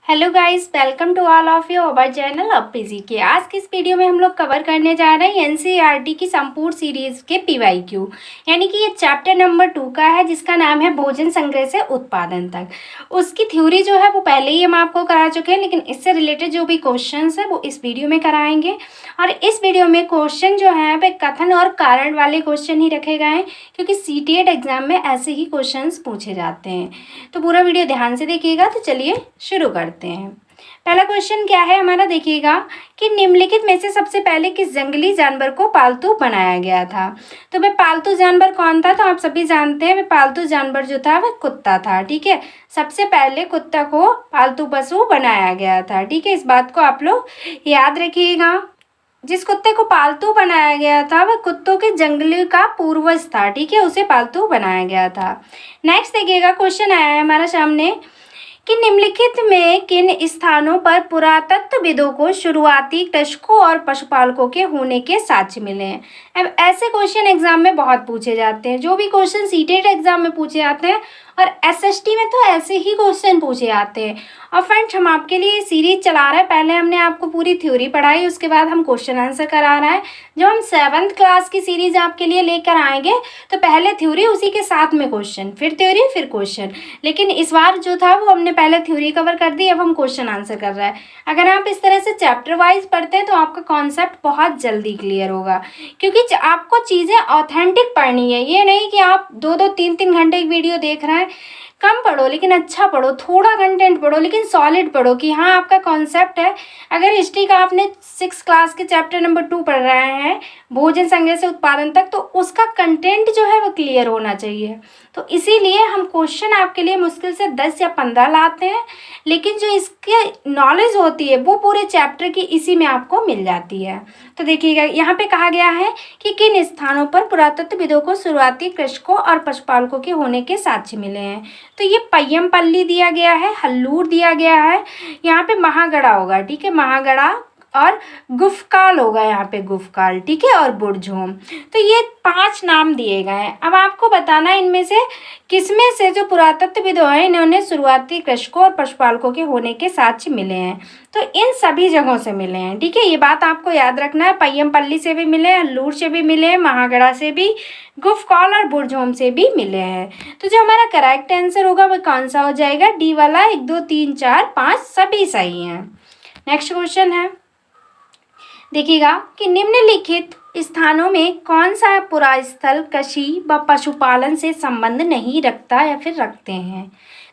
Hello guys, welcome to all of you our channel अब PG के। आज की इस वीडियो में हम लोग कवर करने जा रहे हैं एनसीईआरटी की संपूर्ण सीरीज के पीवाईक्यू, यानी कि ये चैप्टर नंबर 2 का है जिसका नाम है भोजन संग्रह से उत्पादन तक। उसकी थ्योरी जो है वो पहले ही हम आपको करा चुके हैं, लेकिन इससे रिलेटेड जो भी क्वेश्चन है वो इस वीडियो में कराएंगे। और इस वीडियो में क्वेश्चन जो है वे कथन और कारण वाले क्वेश्चन ही रखे गए हैं, क्योंकि सीटीएट एग्जाम में ऐसे ही क्वेश्चन पूछे जाते हैं। तो पूरा वीडियो ध्यान से देखिएगा। तो चलिए शुरू करते हैं। पहला क्वेश्चन क्या है हमारा, देखिएगा कि निम्नलिखित में से सबसे पहले किस जंगली जानवर को पालतू बनाया गया था। तो वह पालतू जानवर कौन था, तो आप सभी जानते हैं वह पालतू जानवर जो था वह कुत्ता था। ठीक है, सबसे पहले कुत्ता को पालतू पशु बनाया गया था। ठीक है, इस बात को आप लोग याद रखिएगा। जिस कुत्ते को पालतू बनाया गया था वह कुत्तों के जंगली का पूर्वज था। ठीक है, उसे पालतू बनाया गया था। नेक्स्ट देखिएगा, क्वेश्चन आया है हमारे सामने कि निम्नलिखित में किन स्थानों पर पुरातत्वविदों को शुरुआती कृषकों और पशुपालकों के होने के साक्ष्य मिले हैं। अब ऐसे क्वेश्चन एग्जाम में बहुत पूछे जाते हैं। जो भी क्वेश्चन सीटेट एग्जाम में पूछे जाते हैं और एसएसटी में तो ऐसे ही क्वेश्चन पूछे जाते हैं। और फ्रेंड्स, हम आपके लिए सीरीज चला रहे हैं। पहले हमने आपको पूरी थ्योरी पढ़ाई, उसके बाद हम क्वेश्चन आंसर करा रहे हैं। जब हम 7th क्लास की सीरीज आपके लिए लेकर आएंगे तो पहले थ्योरी, उसी के साथ में क्वेश्चन, फिर थ्योरी, फिर क्वेश्चन। लेकिन इस बार जो था वो हमने पहले थ्योरी कवर कर दी, अब हम क्वेश्चन आंसर कर रहे हैं। अगर आप इस तरह से चैप्टर वाइज पढ़ते हैं तो आपका कॉन्सेप्ट बहुत जल्दी क्लियर होगा, क्योंकि आपको चीज़ें ऑथेंटिक पढ़नी है। ये नहीं कि आप 2-2, 3-3 घंटे की वीडियो देख रहे हैं। कम पढ़ो लेकिन अच्छा पढ़ो, थोड़ा कंटेंट पढ़ो लेकिन सॉलिड पढ़ो कि हाँ आपका कॉन्सेप्ट है। अगर हिस्ट्री का आपने 6 क्लास के चैप्टर नंबर 2 पढ़ रहे हैं, भोजन संग्रह से उत्पादन तक, तो उसका कंटेंट जो है वो क्लियर होना चाहिए। तो इसीलिए हम क्वेश्चन आपके लिए मुश्किल से 10 या 15 लाते हैं, लेकिन जो इसके नॉलेज होती है वो पूरे चैप्टर की इसी में आपको मिल जाती है। तो देखिएगा, यहाँ पे कहा गया है कि किन स्थानों पर पुरातत्वविदों को शुरुआती कृषकों और पशुपालकों के होने के साक्ष्य मिले हैं। तो ये पय्यमपल्ली दिया गया है, हल्लूर दिया गया है, यहाँ पे महागढ़ा होगा। ठीक है, महागढ़ा और गुफकाल होगा, यहाँ पे गुफकाल। ठीक है, और बुरझोम। तो ये 5 नाम दिए गए हैं। अब आपको बताना है इनमें से किसमें से जो पुरातत्वविद हैं इन्होंने शुरुआती कृषकों और पशुपालकों के होने के साक्ष्य मिले हैं। तो इन सभी जगहों से मिले हैं। ठीक है, ये बात आपको याद रखना है। पय्यमपल्ली से भी मिले, हल्लूर से भी मिले, महागढ़ा से भी, गुफकाल और बुरझोम से भी मिले हैं। तो जो हमारा करेक्ट आंसर होगा वो कौन सा हो जाएगा, डी वाला। 1, 2, 3, 4, 5 सभी सही हैं। नेक्स्ट क्वेश्चन है, देखिएगा कि निम्नलिखित स्थानों में कौन सा पुरास्थल कृषि व पशुपालन से संबंध नहीं रखता या फिर रखते हैं।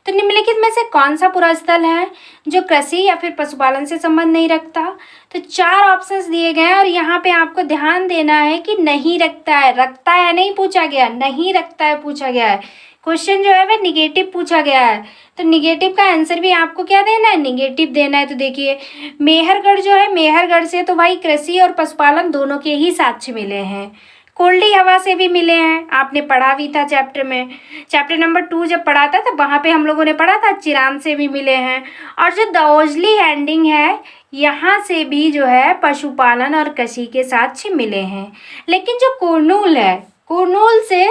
तो निम्नलिखित में से कौन सा पुरास्थल है जो कृषि या फिर पशुपालन से संबंध नहीं रखता। तो 4 ऑप्शंस दिए गए हैं और यहाँ पे आपको ध्यान देना है कि नहीं रखता है, रखता है नहीं पूछा गया, नहीं रखता है पूछा गया है। क्वेश्चन जो है वह निगेटिव पूछा गया है, तो निगेटिव का आंसर भी आपको क्या देना है, निगेटिव देना है। तो देखिए, मेहरगढ़ जो है, मेहरगढ़ से तो भाई कृषि और पशुपालन दोनों के ही साक्ष्य मिले हैं। कोल्डी हवा से भी मिले हैं, आपने पढ़ा भी था चैप्टर में। चैप्टर नंबर 2 जब पढ़ा था तब वहाँ पे हम लोगों ने पढ़ा था, चिरान से भी मिले हैं। और जो दओजली हैंडिंग है, यहाँ से भी जो है पशुपालन और कृषि के साक्ष्य मिले हैं। लेकिन जो कुरनूल है, कुरनूल से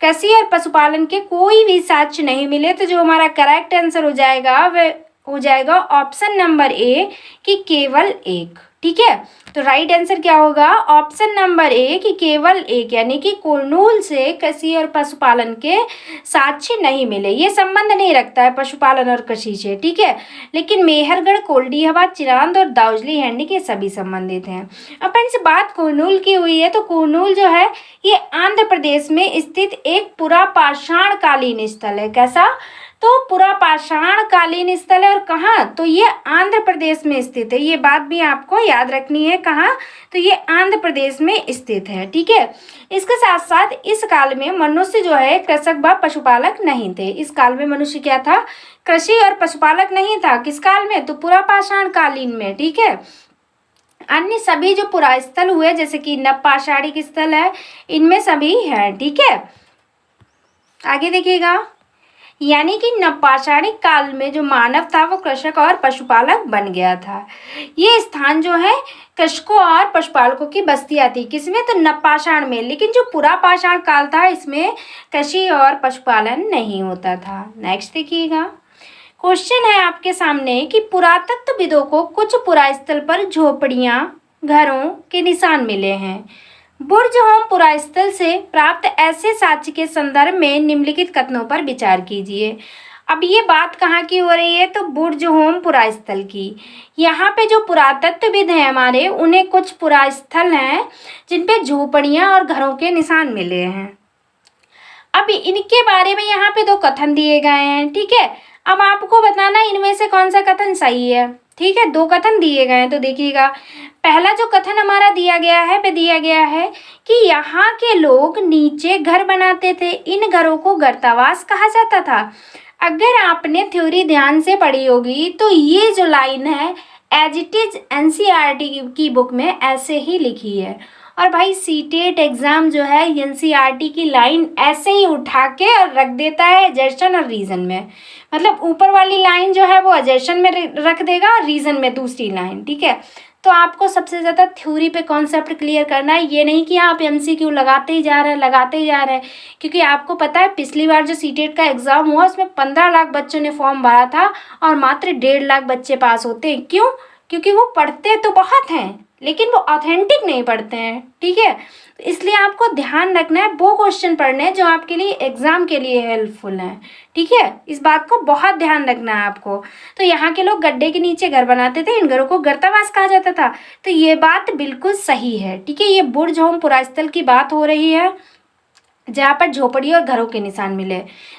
कृषि और पशुपालन के कोई भी साक्ष्य नहीं मिले। तो जो हमारा करेक्ट आंसर हो जाएगा वह हो जाएगा ऑप्शन नंबर ए कि केवल एक। ठीक है, तो राइट आंसर क्या होगा, ऑप्शन नंबर ए कि केवल एक, यानी कि कुरनूल से कृषि और पशुपालन के साक्ष्य नहीं मिले। ये संबंध नहीं रखता है पशुपालन और कृषि से। ठीक है, लेकिन मेहरगढ़, कोल्डी हवा, चिरांद और दाउजली हैंडी के सभी संबंधित हैं। अपन से बात कुरनूल की हुई है, तो कुरनूल जो है ये आंध्र प्रदेश में स्थित एक पुरापाषाण कालीन स्थल है। कैसा, तो पुरापाषाण कालीन स्थल है। और कहाँ, तो ये आंध्र प्रदेश में स्थित है। ये बात भी आपको याद रखनी है, कहाँ, तो ये आंध्र प्रदेश में स्थित है। ठीक है, इसके साथ साथ इस काल में मनुष्य जो है कृषक व पशुपालक नहीं थे। इस काल में मनुष्य क्या था, कृषि और पशुपालक नहीं था। किस काल में, तो पुरापाषाण कालीन में। ठीक है, अन्य सभी जो पुरास्थल हुए जैसे कि नवपाषाणिक स्थल है, इनमें सभी है। ठीक है, आगे देखिएगा, यानी कि नवपाषाणिक काल में जो मानव था वो कृषक और पशुपालक बन गया था। ये स्थान जो है कृषकों और पशुपालकों की बस्तियां थी। किसमें, तो नवपाषाण में। लेकिन जो पुरापाषाण काल था इसमें कृषि और पशुपालन नहीं होता था। नेक्स्ट देखिएगा, क्वेश्चन है आपके सामने कि पुरातत्वविदों को कुछ पुरास्थल पर झोपड़ियां, घरों के निशान मिले हैं। बुर्ज होम पुरास्थल से प्राप्त ऐसे साक्ष्य के संदर्भ में निम्नलिखित कथनों पर विचार कीजिए। अब ये बात कहाँ की हो रही है, तो बुर्ज होम पुरास्थल की। यहाँ पे जो पुरातत्वविद हैं हमारे, उन्हें कुछ पुरास्थल हैं जिन पे झोपड़ियाँ और घरों के निशान मिले हैं। अब इनके बारे में यहाँ पे दो कथन दिए गए हैं, ठीक है। अब आपको बताना इनमें से कौन सा कथन सही है, ठीक है। दो कथन दिए गए हैं, तो देखिएगा। पहला जो कथन हमारा दिया गया है, पे दिया गया है कि यहाँ के लोग नीचे घर बनाते थे, इन घरों को गर्तावास कहा जाता था। अगर आपने थ्योरी ध्यान से पढ़ी होगी तो ये जो लाइन है एज इट इज एनसीईआरटी की बुक में ऐसे ही लिखी है। और भाई सीटेट एग्जाम जो है एनसीईआरटी की लाइन ऐसे ही उठा के और रख देता है एजर्शन और रीजन में। मतलब ऊपर वाली लाइन जो है वो एजर्शन में रख देगा और रीजन में दूसरी लाइन, ठीक है। तो आपको सबसे ज़्यादा थ्योरी पे कॉन्सेप्ट क्लियर करना है, ये नहीं कि आप एमसीक्यू लगाते ही जा रहे हैं। क्योंकि आपको पता है पिछली बार जो सीटेट का एग्ज़ाम हुआ उसमें 15 लाख बच्चों ने फॉर्म भरा था और मात्र 1.5 लाख बच्चे पास होते हैं। क्यों? क्योंकि वो पढ़ते तो बहुत हैं लेकिन वो ऑथेंटिक नहीं पढ़ते हैं, ठीक है। तो इसलिए आपको ध्यान रखना है वो क्वेश्चन पढ़ने हैं जो आपके लिए एग्जाम के लिए हेल्पफुल हैं, ठीक है। इस बात को बहुत ध्यान रखना है आपको। तो यहाँ के लोग गड्ढे के नीचे घर बनाते थे, इन घरों को गर्तावास कहा जाता था। तो ये बात बिल्कुल सही है, ठीक है। ये बुर्ज होम पुरास्थल की बात हो रही है जहाँ पर झोपड़ी और घरों के निशान मिले।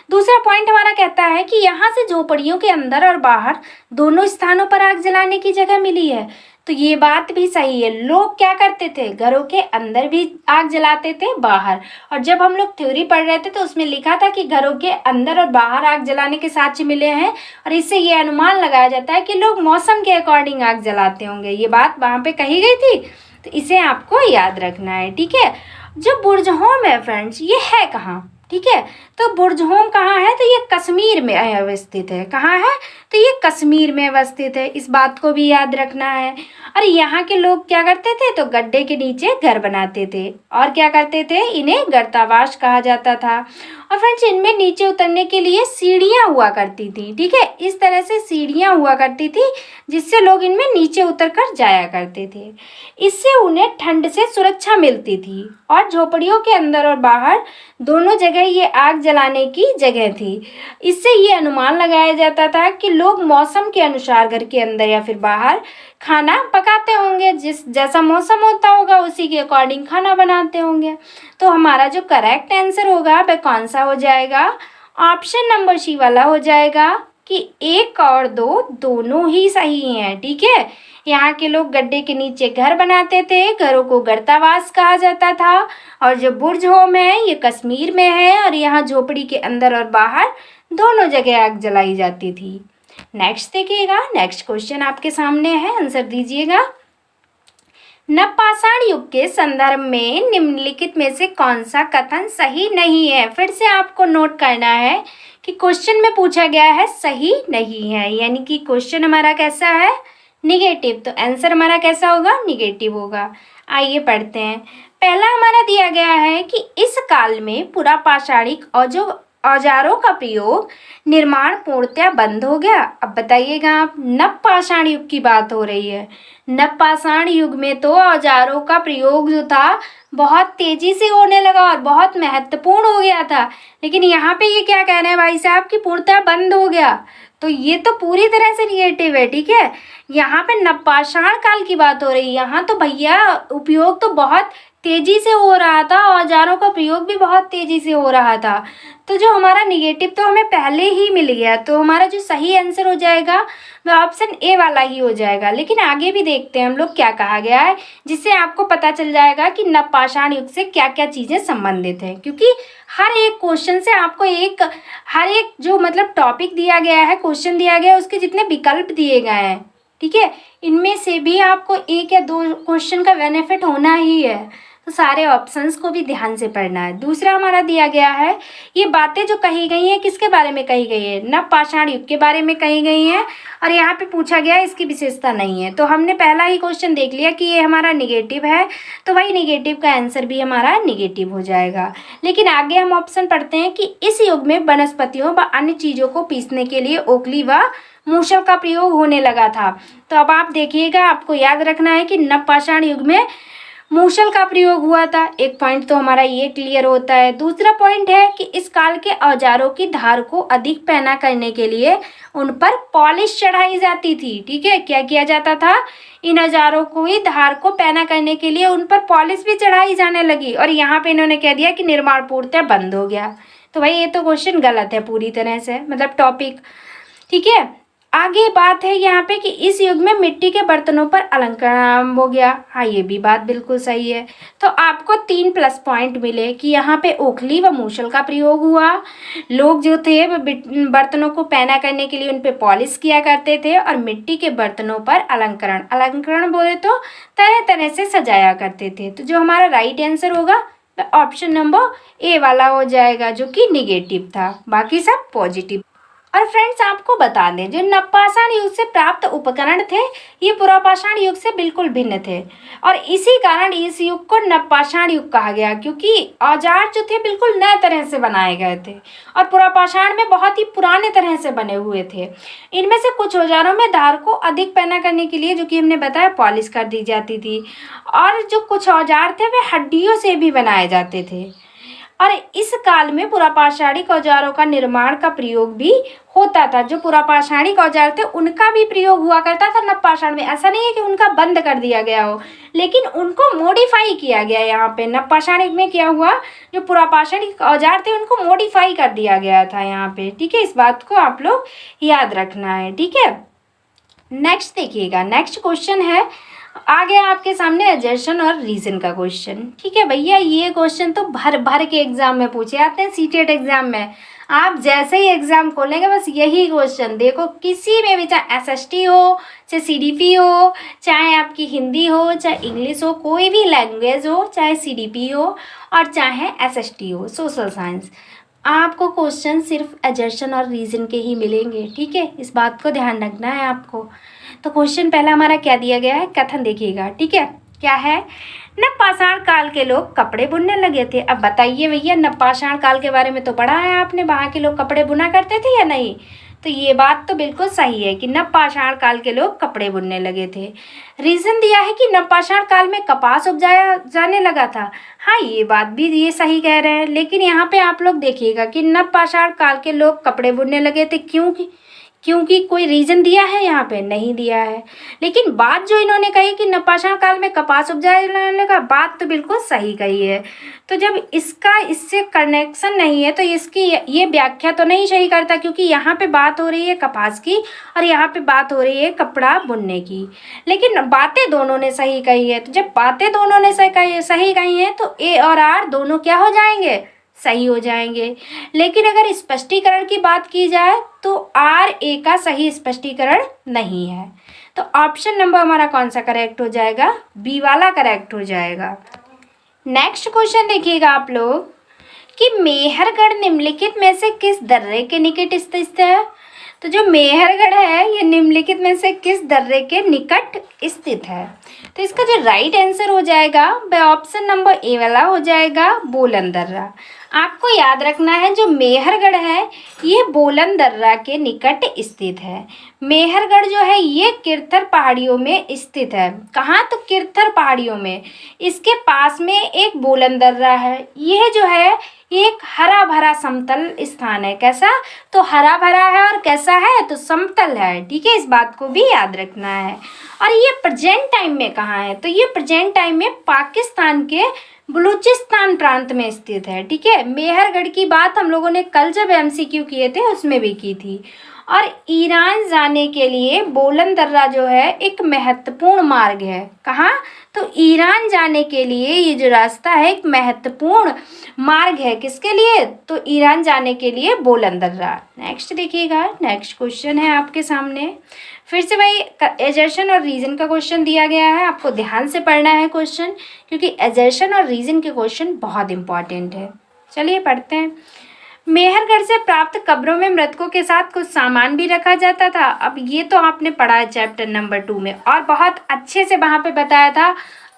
दूसरा पॉइंट हमारा कहता है कि यहाँ से झोपड़ियों के अंदर और बाहर दोनों स्थानों पर आग जलाने की जगह मिली है। तो ये बात भी सही है। लोग क्या करते थे, घरों के अंदर भी आग जलाते थे, बाहर। और जब हम लोग थ्योरी पढ़ रहे थे तो उसमें लिखा था कि घरों के अंदर और बाहर आग जलाने के साक्ष्य मिले हैं और इससे ये अनुमान लगाया जाता है कि लोग मौसम के अकॉर्डिंग आग जलाते होंगे। ये बात वहाँ पे कही गई थी, तो इसे आपको याद रखना है, ठीक है। जो बुर्ज होम है फ्रेंड्स, ये है कहाँ, ठीक है। तो बुर्ज होम कहाँ है, तो ये कश्मीर में अवस्थित है। कहाँ है, तो ये कश्मीर में अवस्थित है। इस बात को भी याद रखना है। और यहाँ के लोग क्या करते थे, तो गड्ढे के नीचे घर बनाते थे और क्या करते थे, इन्हें गर्तावास कहा जाता था। और फ्रेंड्स इनमें नीचे उतरने के लिए सीढ़ियाँ हुआ करती थी, ठीक है। इस तरह से सीढ़ियाँ हुआ करती थी जिससे लोग इनमें नीचे उतर कर जाया करते थे। इससे उन्हें ठंड से सुरक्षा मिलती थी और झोपड़ियों के अंदर और बाहर दोनों जगह ये आग जलाने की जगह थी। इससे ये अनुमान लगाया जाता था कि लोग मौसम के अनुसार घर के अंदर या फिर बाहर खाना पकाते होंगे। जैसा मौसम होता होगा उसी के अकॉर्डिंग खाना बनाते होंगे। तो हमारा जो करेक्ट आंसर होगा वह कौन सा हो जाएगा, ऑप्शन नंबर सी वाला हो जाएगा कि 1 और 2 दोनों ही सही हैं, ठीक है। यहाँ के लोग गड्ढे के नीचे घर बनाते थे, घरों को गर्तावास कहा जाता था। और जो बुर्ज होम है ये कश्मीर में है और यहाँ झोपड़ी के अंदर और बाहर दोनों जगह आग जलाई जाती थी। नेक्स्ट देखिएगा, नेक्स्ट क्वेश्चन आपके सामने है, आंसर दीजिएगा। नवपाषाण युग के संदर्भ में निम्नलिखित में से कौन सा कथन सही नहीं है। फिर से आपको नोट करना है कि क्वेश्चन में पूछा गया है सही नहीं है, यानी कि क्वेश्चन हमारा कैसा है, निगेटिव। तो आंसर हमारा कैसा होगा, निगेटिव होगा। आइए पढ़ते हैं। पहला हमारा दिया गया है कि इस काल में पुरापाषाणिक औजारों का प्रयोग निर्माण पूर्णतः बंद हो गया। अब बताइएगा आप, नवपाषाण युग की बात हो रही है। नवपाषाण युग में तो औजारों का प्रयोग जो था बहुत तेजी से होने लगा और बहुत महत्वपूर्ण हो गया था। लेकिन यहाँ पे ये क्या कह रहे हैं भाई साहब कि पूर्णतः बंद हो गया। तो ये तो पूरी तरह से निगेटिव है, ठीक है। यहाँ पे नवपाषाण काल की बात हो रही है। यहाँ तो भैया उपयोग तो बहुत तेजी से हो रहा था, औजारों का प्रयोग भी बहुत तेजी से हो रहा था। तो जो हमारा निगेटिव तो हमें पहले ही मिल गया, तो हमारा जो सही आंसर हो जाएगा वह ऑप्शन ए वाला ही हो जाएगा। लेकिन आगे भी देखते हैं हम लोग क्या कहा गया है, जिससे आपको पता चल जाएगा कि नवपाषाण युग से क्या क्या चीज़ें संबंधित हैं। क्योंकि हर एक क्वेश्चन से आपको हर एक जो मतलब टॉपिक दिया गया है, क्वेश्चन दिया गया है, उसके जितने विकल्प दिए गए हैं, ठीक है, इनमें से भी आपको 1 या 2 क्वेश्चन का बेनिफिट होना ही है। तो सारे ऑप्शंस को भी ध्यान से पढ़ना है। दूसरा हमारा दिया गया है, ये बातें जो कही गई हैं किसके बारे में कही गई है, नवपाषाण युग के बारे में कही गई हैं, और यहाँ पे पूछा गया है इसकी विशेषता नहीं है। तो हमने पहला ही क्वेश्चन देख लिया कि ये हमारा निगेटिव है, तो वही निगेटिव का आंसर भी हमारा निगेटिव हो जाएगा। लेकिन आगे हम ऑप्शन पढ़ते हैं कि इस युग में वनस्पतियों व अन्य चीज़ों को पीसने के लिए ओखली व मूसल का प्रयोग होने लगा था। तो अब आप देखिएगा, आपको याद रखना है कि नवपाषाण युग में मूसल का प्रयोग हुआ था। एक पॉइंट तो हमारा ये क्लियर होता है। दूसरा पॉइंट है कि इस काल के औजारों की धार को अधिक पैना करने के लिए उन पर पॉलिश चढ़ाई जाती थी। ठीक है, क्या किया जाता था, इन औजारों को ही धार को पैना करने के लिए उन पर पॉलिश भी चढ़ाई जाने लगी, और यहाँ पे इन्होंने कह दिया कि निर्माण पूर्णतः बंद हो गया। तो भाई ये तो क्वेश्चन गलत है पूरी तरह से, मतलब टॉपिक। ठीक है, आगे बात है यहाँ पे कि इस युग में मिट्टी के बर्तनों पर अलंकरण आरंभ हो गया। हाँ, ये भी बात बिल्कुल सही है। तो आपको 3 प्लस पॉइंट मिले कि यहाँ पे ओखली व मूसल का प्रयोग हुआ, लोग जो थे वो बर्तनों को पैना करने के लिए उन पे पॉलिश किया करते थे, और मिट्टी के बर्तनों पर अलंकरण, अलंकरण बोले तो तरह तरह से सजाया करते थे। तो जो हमारा राइट आंसर होगा ऑप्शन नंबर ए वाला हो जाएगा, जो कि निगेटिव था, बाकी सब पॉजिटिव। और फ्रेंड्स आपको बता दें, जो नवपाषाण युग से प्राप्त उपकरण थे ये पुरापाषाण युग से बिल्कुल भिन्न थे, और इसी कारण इस युग को नवपाषाण युग कहा गया, क्योंकि औजार जो थे बिल्कुल नए तरह से बनाए गए थे, और पुरापाषाण में बहुत ही पुराने तरह से बने हुए थे। इनमें से कुछ औजारों में धार को अधिक पैना करने के लिए, जो कि हमने बताया, पॉलिश कर दी जाती थी, और जो कुछ औजार थे वे हड्डियों से भी बनाए जाते थे। और इस काल में पुरापाषाणिक औजारों का निर्माण का प्रयोग भी होता था। जो पुरापाषाणिक औजार थे उनका भी प्रयोग हुआ करता था नवपाषाण में। ऐसा नहीं है कि उनका बंद कर दिया गया हो, लेकिन उनको मॉडिफाई किया गया। यहाँ पे नवपाषाणिक में क्या हुआ, जो पुरापाषाणिक औजार थे उनको मॉडिफाई कर दिया गया था यहाँ पे। ठीक है, इस बात को आप लोग याद रखना है। ठीक है, नेक्स्ट देखिएगा, नेक्स्ट क्वेश्चन है आ गया आपके सामने एजर्शन और रीजन का क्वेश्चन। ठीक है भैया, ये क्वेश्चन तो भर भर के एग्जाम में पूछे जाते हैं, सीटेट एग्जाम में। आप जैसे ही एग्जाम खोलेंगे बस यही क्वेश्चन देखो, किसी में भी, चाहे एसएसटी हो, चाहे सीडीपी हो, चाहे आपकी हिंदी हो, चाहे इंग्लिश हो, कोई भी लैंग्वेज हो, चाहे सीडीपी हो और चाहे एसएसटी हो, सोशल साइंस, आपको क्वेश्चन सिर्फ एजर्शन और रीजन के ही मिलेंगे। ठीक है, इस बात को ध्यान रखना है आपको। तो क्वेश्चन पहला हमारा क्या दिया गया है, कथन देखिएगा। ठीक है, क्या है, नवपाषाण काल के लोग कपड़े बुनने लगे थे। अब बताइए भैया, नवपाषाण काल के बारे में तो पढ़ा है आपने, वहाँ के लोग कपड़े बुना करते थे या नहीं? तो ये बात तो बिल्कुल सही है कि नवपाषाण काल के लोग कपड़े बुनने लगे थे। रीजन दिया है कि नवपाषाण काल में कपास उपजाया जाने लगा था। हाँ, ये बात भी ये सही कह रहे हैं, लेकिन यहाँ पे आप लोग देखिएगा कि नवपाषाण काल के लोग कपड़े बुनने लगे थे, क्योंकि कोई रीज़न दिया है यहाँ पे, नहीं दिया है। लेकिन बात जो इन्होंने कही कि नवपाषाण काल में कपास उपजाया जाने का, बात तो बिल्कुल सही कही है। तो जब इसका इससे कनेक्शन नहीं है तो इसकी ये व्याख्या तो नहीं सही करता, क्योंकि यहाँ पे बात हो रही है कपास की और यहाँ पे बात हो रही है कपड़ा बुनने की। लेकिन बातें दोनों ने सही कही है, तो जब बातें दोनों ने सही कही हैं तो ए और आर दोनों क्या हो जाएंगे, सही हो जाएंगे। लेकिन अगर स्पष्टीकरण की बात की जाए तो आर ए का सही स्पष्टीकरण नहीं है। तो ऑप्शन नंबर हमारा कौन सा करेक्ट हो जाएगा, बी वाला करेक्ट हो जाएगा। नेक्स्ट क्वेश्चन देखिएगा आप लोग कि मेहरगढ़ निम्नलिखित में से किस दर्रे के निकट स्थित है। तो जो मेहरगढ़ है ये निम्नलिखित में से किस दर्रे के निकट स्थित है। तो इसका जो राइट आंसर हो जाएगा वह ऑप्शन नंबर ए वाला हो जाएगा, बोलन दर्रा। आपको याद रखना है जो मेहरगढ़ है ये बोलन दर्रा के निकट स्थित है। मेहरगढ़ जो है ये किरथर पहाड़ियों में स्थित है। कहाँ, तो किरथर पहाड़ियों में। इसके पास में एक बोलन दर्रा है। यह जो है एक हरा भरा समतल स्थान है। कैसा, तो हरा भरा है, और कैसा है, तो समतल है। ठीक है, इस बात को भी याद रखना है। और ये प्रेजेंट टाइम में कहाँ है, तो ये प्रेजेंट टाइम में पाकिस्तान के बलूचिस्तान प्रांत में स्थित है। ठीक है, मेहरगढ़ की बात हम लोगों ने कल जब एमसीक्यू किए थे उसमें भी की थी। और ईरान जाने के लिए बोलन दर्रा जो है एक महत्वपूर्ण मार्ग है। कहाँ, तो ईरान जाने के लिए ये जो रास्ता है एक महत्वपूर्ण मार्ग है। किसके लिए, तो ईरान जाने के लिए बोलन दर्रा। नेक्स्ट देखिएगा, नेक्स्ट क्वेश्चन है आपके सामने, फिर से वही एजर्शन और रीज़न का क्वेश्चन दिया गया है, आपको ध्यान से पढ़ना है क्वेश्चन, क्योंकि एजर्शन और रीज़न के क्वेश्चन बहुत इंपॉर्टेंट है। चलिए पढ़ते हैं। मेहरगढ़ से प्राप्त कब्रों में मृतकों के साथ कुछ सामान भी रखा जाता था। अब ये तो आपने पढ़ा है चैप्टर नंबर 2 में, और बहुत अच्छे से वहाँ पे बताया था।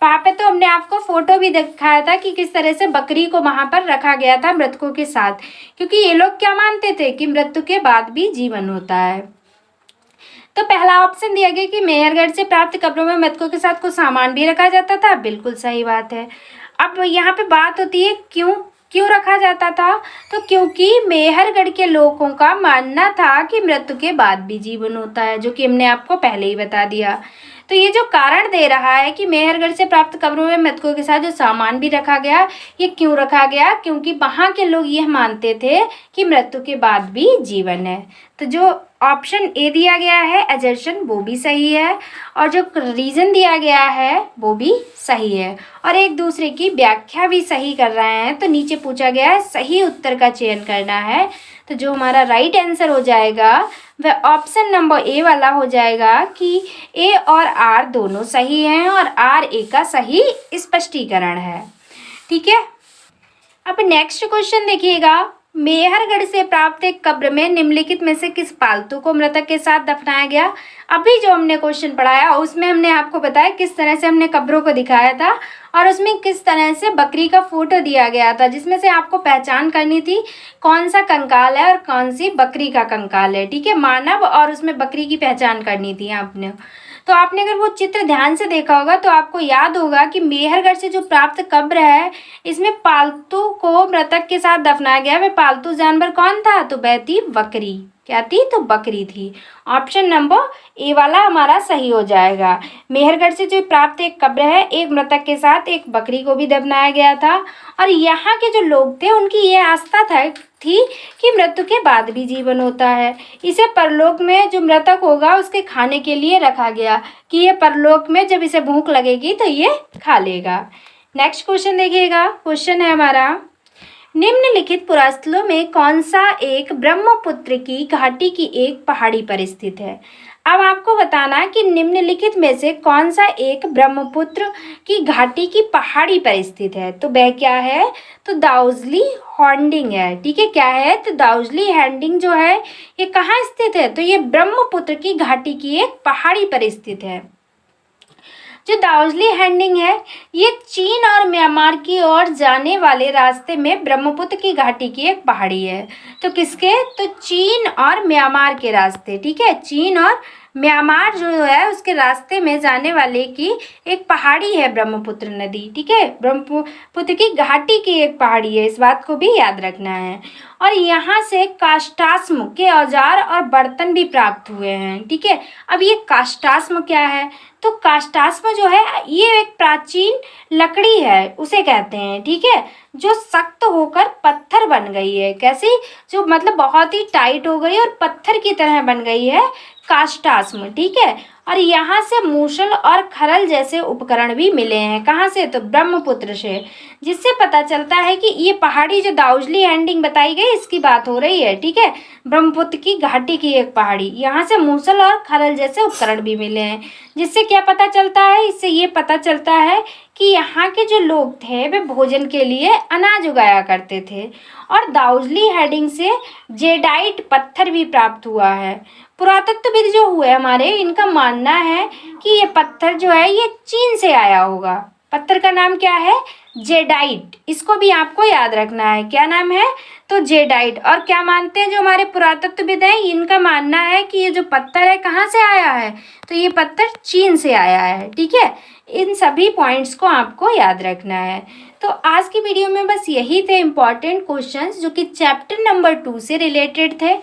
वहाँ पे तो हमने आपको फोटो भी दिखाया था कि किस तरह से बकरी को वहाँ पर रखा गया था मृतकों के साथ, क्योंकि ये लोग क्या मानते थे कि मृत्यु के बाद भी जीवन होता है। तो पहला ऑप्शन दिया गया कि मेहरगढ़ से प्राप्त कब्रों में मृतकों के साथ कुछ सामान भी रखा जाता था, बिल्कुल सही बात है। अब यहाँ पे बात होती है क्यों क्यों रखा जाता था, तो क्योंकि मेहरगढ़ के लोगों का मानना था कि मृत्यु के बाद भी जीवन होता है, जो कि हमने आपको पहले ही बता दिया। तो ये जो कारण दे रहा है कि मेहरगढ़ से प्राप्त कब्रों में मृतकों के साथ जो सामान भी रखा गया, ये क्यों रखा गया, क्योंकि वहाँ के लोग यह मानते थे कि मृत्यु के बाद भी जीवन है। तो जो ऑप्शन ए दिया गया है एजर्शन, वो भी सही है, और जो रीज़न दिया गया है वो भी सही है, और एक दूसरे की व्याख्या भी सही कर रहे हैं। तो नीचे पूछा गया है सही उत्तर का चयन करना है, तो जो हमारा राइट आंसर हो जाएगा वह ऑप्शन नंबर ए वाला हो जाएगा कि ए और आर दोनों सही हैं, और आर ए का सही स्पष्टीकरण है। ठीक है, अब नेक्स्ट क्वेश्चन देखिएगा। मेहरगढ़ से प्राप्त एक कब्र में निम्नलिखित में से किस पालतू को मृतक के साथ दफनाया गया। अभी जो हमने क्वेश्चन पढ़ाया उसमें हमने आपको बताया किस तरह से हमने कब्रों को दिखाया था, और उसमें किस तरह से बकरी का फोटो दिया गया था, जिसमें से आपको पहचान करनी थी कौन सा कंकाल है और कौन सी बकरी का कंकाल है। ठीक है, मानव और उसमें बकरी की पहचान करनी थी आपने। तो आपने अगर वो चित्र ध्यान से देखा होगा तो आपको याद होगा कि मेहरगढ़ से जो प्राप्त कब्र है, इसमें पालतू को मृतक के साथ दफनाया गया। वह पालतू जानवर कौन था, तो वह थी बकरी। क्या थी, तो बकरी थी। ऑप्शन नंबर ए वाला हमारा सही हो जाएगा। मेहरगढ़ से जो प्राप्त एक कब्र है, एक मृतक के साथ एक बकरी को भी दफनाया गया था, और यहाँ के जो लोग थे उनकी ये आस्था थी कि मृत्यु के बाद भी जीवन होता है। इसे परलोक में जो मृतक होगा उसके खाने के लिए रखा गया, कि ये परलोक में जब इसे भूख लगेगी तो ये खा लेगा। नेक्स्ट क्वेश्चन देखिएगा। क्वेश्चन है हमारा, निम्नलिखित पुरास्थलों में कौन सा एक ब्रह्मपुत्र की घाटी की एक पहाड़ी पर स्थित है। अब आपको बताना कि निम्नलिखित में से कौन सा एक ब्रह्मपुत्र की घाटी की पहाड़ी पर स्थित है। तो वह क्या है, तो दाउजली हॉन्डिंग है। ठीक है, क्या है, तो दाउजली हॉन्डिंग जो है ये कहाँ स्थित है, तो ये ब्रह्मपुत्र की घाटी की एक पहाड़ी पर स्थित है। जो दाउजली हैंडिंग है ये चीन और म्यांमार की ओर जाने वाले रास्ते में ब्रह्मपुत्र की घाटी की एक पहाड़ी है। तो किसके, तो चीन और म्यांमार के रास्ते। ठीक है, चीन और म्यांमार जो है उसके रास्ते में जाने वाले की एक पहाड़ी है ब्रह्मपुत्र नदी। ठीक है, ब्रह्मपुत्र की घाटी की एक पहाड़ी है, इस बात को भी याद रखना है। और यहाँ से काष्ठाश्म के औजार और बर्तन भी प्राप्त हुए हैं। ठीक है, अब ये काष्ठाश्म क्या है, तो काष्ठाश्म जो है ये एक प्राचीन लकड़ी है उसे कहते हैं। ठीक है, जो सख्त होकर पत्थर बन गई है। कैसी, जो मतलब बहुत ही टाइट हो गई और पत्थर की तरह बन गई है काष्ठाश्म। ठीक है, और यहाँ से मूसल और खरल जैसे उपकरण भी मिले हैं। कहाँ से, तो ब्रह्मपुत्र से, जिससे पता चलता है कि ये पहाड़ी जो दाउजली हैंडिंग बताई गई इसकी बात हो रही है। ठीक है, ब्रह्मपुत्र की घाटी की एक पहाड़ी, यहाँ से मूसल और खरल जैसे उपकरण भी मिले हैं। जिससे क्या पता चलता है, इससे ये पता चलता है कि यहाँ के जो लोग थे वे भोजन के लिए अनाज उगाया करते थे। और दाउजली हैंडिंग से जेडाइट पत्थर भी प्राप्त हुआ है। पुरातत्वविद जो हुए हमारे, इनका मानना है कि ये पत्थर जो है ये चीन से आया होगा। पत्थर का नाम क्या है, जेडाइट। इसको भी आपको याद रखना है, क्या नाम है, तो जेडाइट। और क्या मानते हैं जो हमारे पुरातत्वविद हैं, इनका मानना है कि ये जो पत्थर है कहाँ से आया है, तो ये पत्थर चीन से आया है। ठीक है, इन सभी पॉइंट्स को आपको याद रखना है। तो आज की वीडियो में बस यही थे इम्पॉर्टेंट क्वेश्चंस जो कि चैप्टर नंबर 2 से रिलेटेड थे।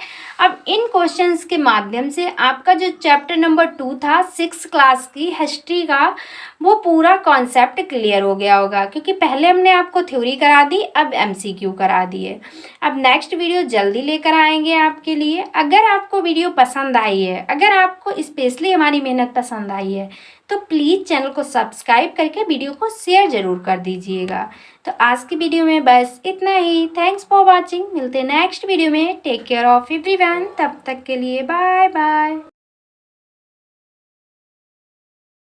अब इन क्वेश्चंस के माध्यम से आपका जो चैप्टर नंबर 2 था 6th क्लास की हिस्ट्री का, वो पूरा कॉन्सेप्ट क्लियर हो गया होगा, क्योंकि पहले हमने आपको थ्योरी करा दी, अब MCQ करा दिए। अब नेक्स्ट वीडियो जल्दी लेकर आएंगे आपके लिए। अगर आपको वीडियो पसंद आई है, अगर आपको स्पेशली हमारी मेहनत पसंद आई है, तो प्लीज़ चैनल को सब्सक्राइब करके वीडियो को शेयर ज़रूर कर दीजिएगा। तो आज की वीडियो में बस इतना ही। Thanks for watching. मिलते हैं नेक्स्ट वीडियो में। Take care of everyone. तब तक के लिए बाय बाय।